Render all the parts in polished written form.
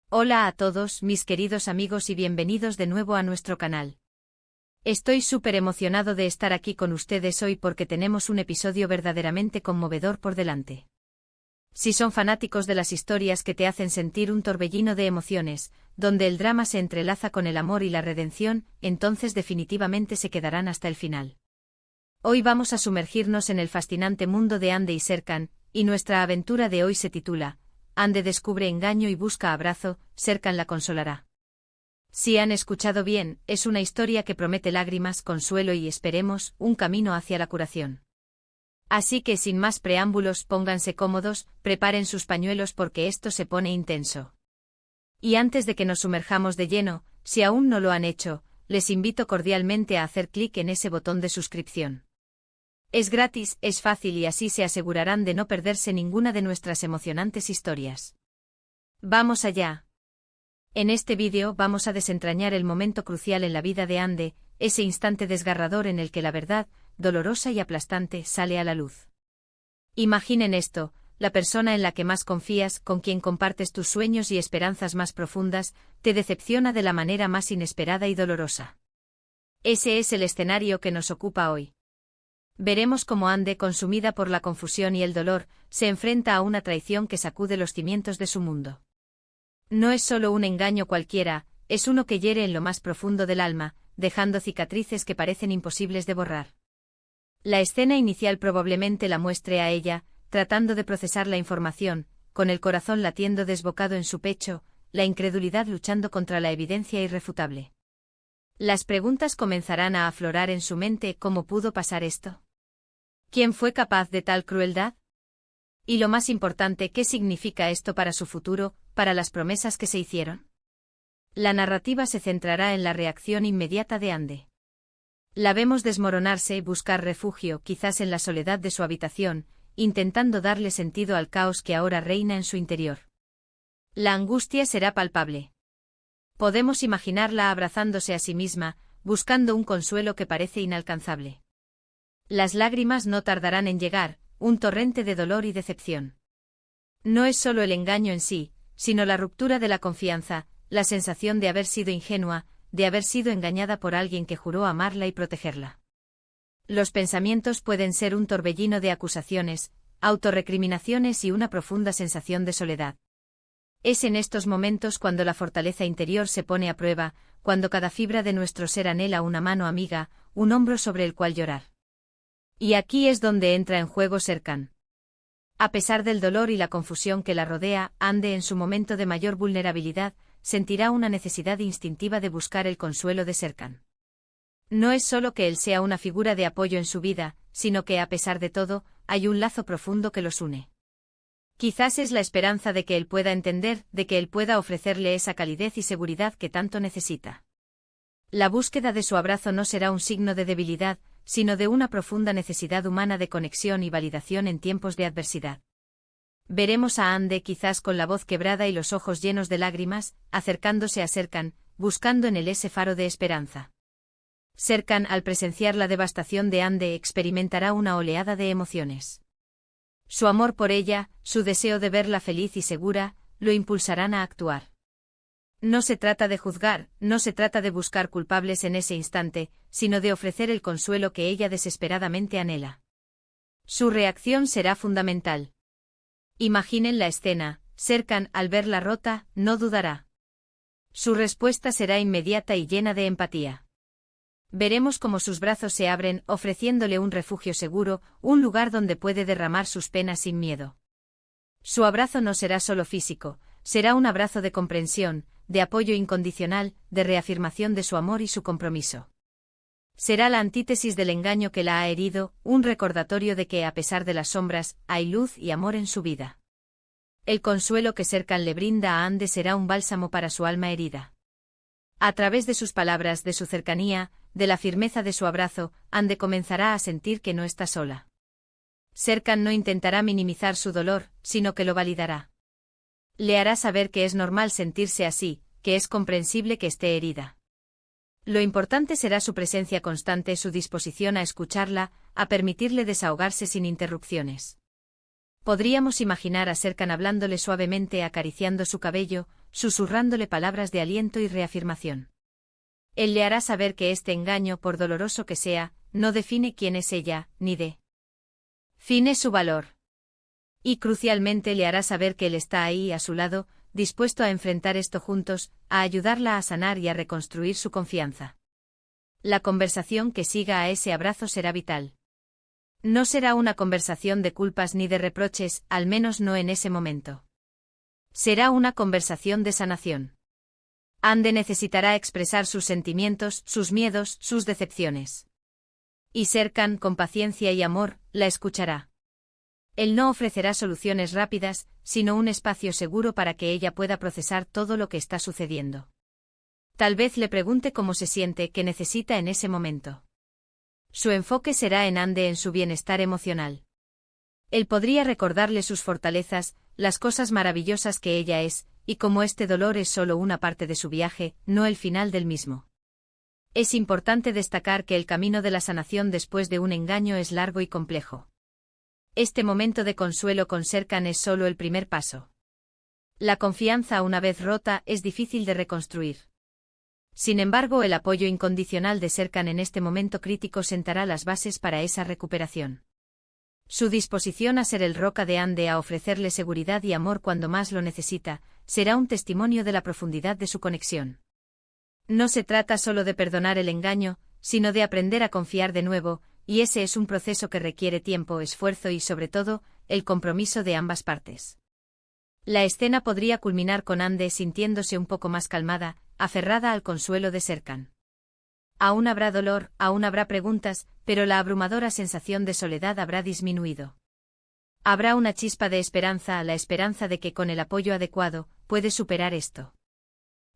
Hola a todos, mis queridos amigos, y bienvenidos de nuevo a nuestro canal. Estoy súper emocionado de estar aquí con ustedes hoy porque tenemos un episodio verdaderamente conmovedor por delante. Si son fanáticos de las historias que te hacen sentir un torbellino de emociones, donde el drama se entrelaza con el amor y la redención, entonces definitivamente se quedarán hasta el final. Hoy vamos a sumergirnos en el fascinante mundo de Ande y Serkan, y nuestra aventura de hoy se titula Ande descubre engaño y busca abrazo, Serkan la consolará. Si han escuchado bien, es una historia que promete lágrimas, consuelo y, esperemos, un camino hacia la curación. Así que sin más preámbulos, pónganse cómodos, preparen sus pañuelos porque esto se pone intenso. Y antes de que nos sumerjamos de lleno, si aún no lo han hecho, les invito cordialmente a hacer clic en ese botón de suscripción. Es gratis, es fácil y así se asegurarán de no perderse ninguna de nuestras emocionantes historias. ¡Vamos allá! En este vídeo vamos a desentrañar el momento crucial en la vida de Ande, ese instante desgarrador en el que la verdad, dolorosa y aplastante, sale a la luz. Imaginen esto, la persona en la que más confías, con quien compartes tus sueños y esperanzas más profundas, te decepciona de la manera más inesperada y dolorosa. Ese es el escenario que nos ocupa hoy. Veremos cómo Ande, consumida por la confusión y el dolor, se enfrenta a una traición que sacude los cimientos de su mundo. No es solo un engaño cualquiera, es uno que hiere en lo más profundo del alma, dejando cicatrices que parecen imposibles de borrar. La escena inicial probablemente la muestre a ella, tratando de procesar la información, con el corazón latiendo desbocado en su pecho, la incredulidad luchando contra la evidencia irrefutable. Las preguntas comenzarán a aflorar en su mente: ¿cómo pudo pasar esto? ¿Quién fue capaz de tal crueldad? Y lo más importante, ¿qué significa esto para su futuro, para las promesas que se hicieron? La narrativa se centrará en la reacción inmediata de Ande. La vemos desmoronarse, buscar refugio, quizás en la soledad de su habitación, intentando darle sentido al caos que ahora reina en su interior. La angustia será palpable. Podemos imaginarla abrazándose a sí misma, buscando un consuelo que parece inalcanzable. Las lágrimas no tardarán en llegar, un torrente de dolor y decepción. No es solo el engaño en sí, sino la ruptura de la confianza, la sensación de haber sido ingenua, de haber sido engañada por alguien que juró amarla y protegerla. Los pensamientos pueden ser un torbellino de acusaciones, autorrecriminaciones y una profunda sensación de soledad. Es en estos momentos cuando la fortaleza interior se pone a prueba, cuando cada fibra de nuestro ser anhela una mano amiga, un hombro sobre el cual llorar. Y aquí es donde entra en juego Serkan. A pesar del dolor y la confusión que la rodea, Ande, en su momento de mayor vulnerabilidad, sentirá una necesidad instintiva de buscar el consuelo de Serkan. No es solo que él sea una figura de apoyo en su vida, sino que, a pesar de todo, hay un lazo profundo que los une. Quizás es la esperanza de que él pueda entender, de que él pueda ofrecerle esa calidez y seguridad que tanto necesita. La búsqueda de su abrazo no será un signo de debilidad, sino de una profunda necesidad humana de conexión y validación en tiempos de adversidad. Veremos a Ande, quizás con la voz quebrada y los ojos llenos de lágrimas, acercándose a Serkan, buscando en él ese faro de esperanza. Serkan, al presenciar la devastación de Ande, experimentará una oleada de emociones. Su amor por ella, su deseo de verla feliz y segura, lo impulsarán a actuar. No se trata de juzgar, no se trata de buscar culpables en ese instante, sino de ofrecer el consuelo que ella desesperadamente anhela. Su reacción será fundamental. Imaginen la escena: Serkan, al verla rota, no dudará. Su respuesta será inmediata y llena de empatía. Veremos cómo sus brazos se abren, ofreciéndole un refugio seguro, un lugar donde puede derramar sus penas sin miedo. Su abrazo no será solo físico, será un abrazo de comprensión, de apoyo incondicional, de reafirmación de su amor y su compromiso. Será la antítesis del engaño que la ha herido, un recordatorio de que, a pesar de las sombras, hay luz y amor en su vida. El consuelo que Serkan le brinda a Ande será un bálsamo para su alma herida. A través de sus palabras, de su cercanía, de la firmeza de su abrazo, Ande comenzará a sentir que no está sola. Serkan no intentará minimizar su dolor, sino que lo validará. Le hará saber que es normal sentirse así, que es comprensible que esté herida. Lo importante será su presencia constante, su disposición a escucharla, a permitirle desahogarse sin interrupciones. Podríamos imaginar a Serkan hablándole suavemente, acariciando su cabello, susurrándole palabras de aliento y reafirmación. Él le hará saber que este engaño, por doloroso que sea, no define quién es ella, ni define su valor. Y crucialmente le hará saber que él está ahí, a su lado, dispuesto a enfrentar esto juntos, a ayudarla a sanar y a reconstruir su confianza. La conversación que siga a ese abrazo será vital. No será una conversación de culpas ni de reproches, al menos no en ese momento. Será una conversación de sanación. Ande necesitará expresar sus sentimientos, sus miedos, sus decepciones. Y Serkan, con paciencia y amor, la escuchará. Él no ofrecerá soluciones rápidas, sino un espacio seguro para que ella pueda procesar todo lo que está sucediendo. Tal vez le pregunte cómo se siente, qué necesita en ese momento. Su enfoque será en Ande, en su bienestar emocional. Él podría recordarle sus fortalezas, las cosas maravillosas que ella es, y como este dolor es solo una parte de su viaje, no el final del mismo. Es importante destacar que el camino de la sanación después de un engaño es largo y complejo. Este momento de consuelo con Serkan es solo el primer paso. La confianza, una vez rota, es difícil de reconstruir. Sin embargo, el apoyo incondicional de Serkan en este momento crítico sentará las bases para esa recuperación. Su disposición a ser el roca de Ande, a ofrecerle seguridad y amor cuando más lo necesita, será un testimonio de la profundidad de su conexión. No se trata solo de perdonar el engaño, sino de aprender a confiar de nuevo, y ese es un proceso que requiere tiempo, esfuerzo y, sobre todo, el compromiso de ambas partes. La escena podría culminar con Ande sintiéndose un poco más calmada, aferrada al consuelo de Serkan. Aún habrá dolor, aún habrá preguntas, pero la abrumadora sensación de soledad habrá disminuido. Habrá una chispa de esperanza, la esperanza de que con el apoyo adecuado, puede superar esto.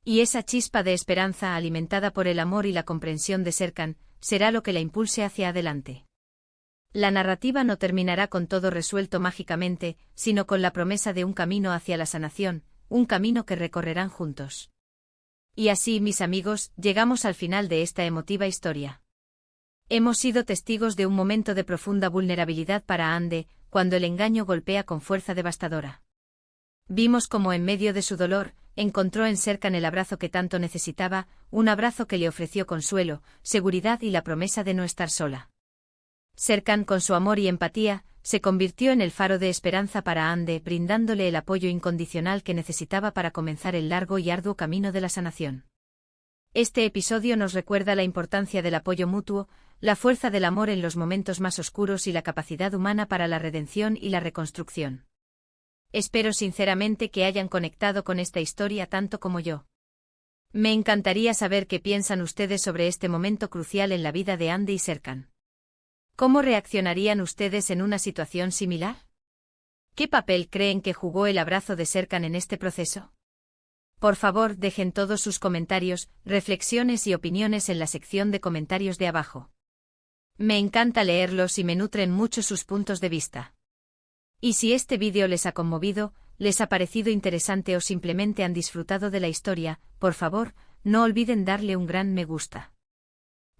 Y esa chispa de esperanza, alimentada por el amor y la comprensión de Serkan, será lo que la impulse hacia adelante. La narrativa no terminará con todo resuelto mágicamente, sino con la promesa de un camino hacia la sanación, un camino que recorrerán juntos. Y así, mis amigos, llegamos al final de esta emotiva historia. Hemos sido testigos de un momento de profunda vulnerabilidad para Ande, cuando el engaño golpea con fuerza devastadora. Vimos cómo en medio de su dolor, encontró en Serkan el abrazo que tanto necesitaba, un abrazo que le ofreció consuelo, seguridad y la promesa de no estar sola. Serkan, con su amor y empatía, se convirtió en el faro de esperanza para Ande, brindándole el apoyo incondicional que necesitaba para comenzar el largo y arduo camino de la sanación. Este episodio nos recuerda la importancia del apoyo mutuo, la fuerza del amor en los momentos más oscuros y la capacidad humana para la redención y la reconstrucción. Espero sinceramente que hayan conectado con esta historia tanto como yo. Me encantaría saber qué piensan ustedes sobre este momento crucial en la vida de Ande y Serkan. ¿Cómo reaccionarían ustedes en una situación similar? ¿Qué papel creen que jugó el abrazo de Serkan en este proceso? Por favor, dejen todos sus comentarios, reflexiones y opiniones en la sección de comentarios de abajo. Me encanta leerlos y me nutren mucho sus puntos de vista. Y si este vídeo les ha conmovido, les ha parecido interesante o simplemente han disfrutado de la historia, por favor, no olviden darle un gran me gusta.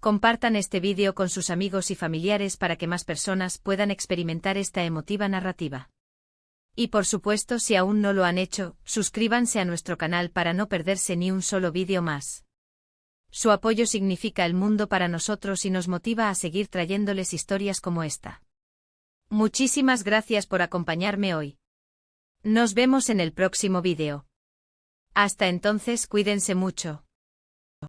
Compartan este vídeo con sus amigos y familiares para que más personas puedan experimentar esta emotiva narrativa. Y por supuesto, si aún no lo han hecho, suscríbanse a nuestro canal para no perderse ni un solo vídeo más. Su apoyo significa el mundo para nosotros y nos motiva a seguir trayéndoles historias como esta. Muchísimas gracias por acompañarme hoy. Nos vemos en el próximo vídeo. Hasta entonces, cuídense mucho.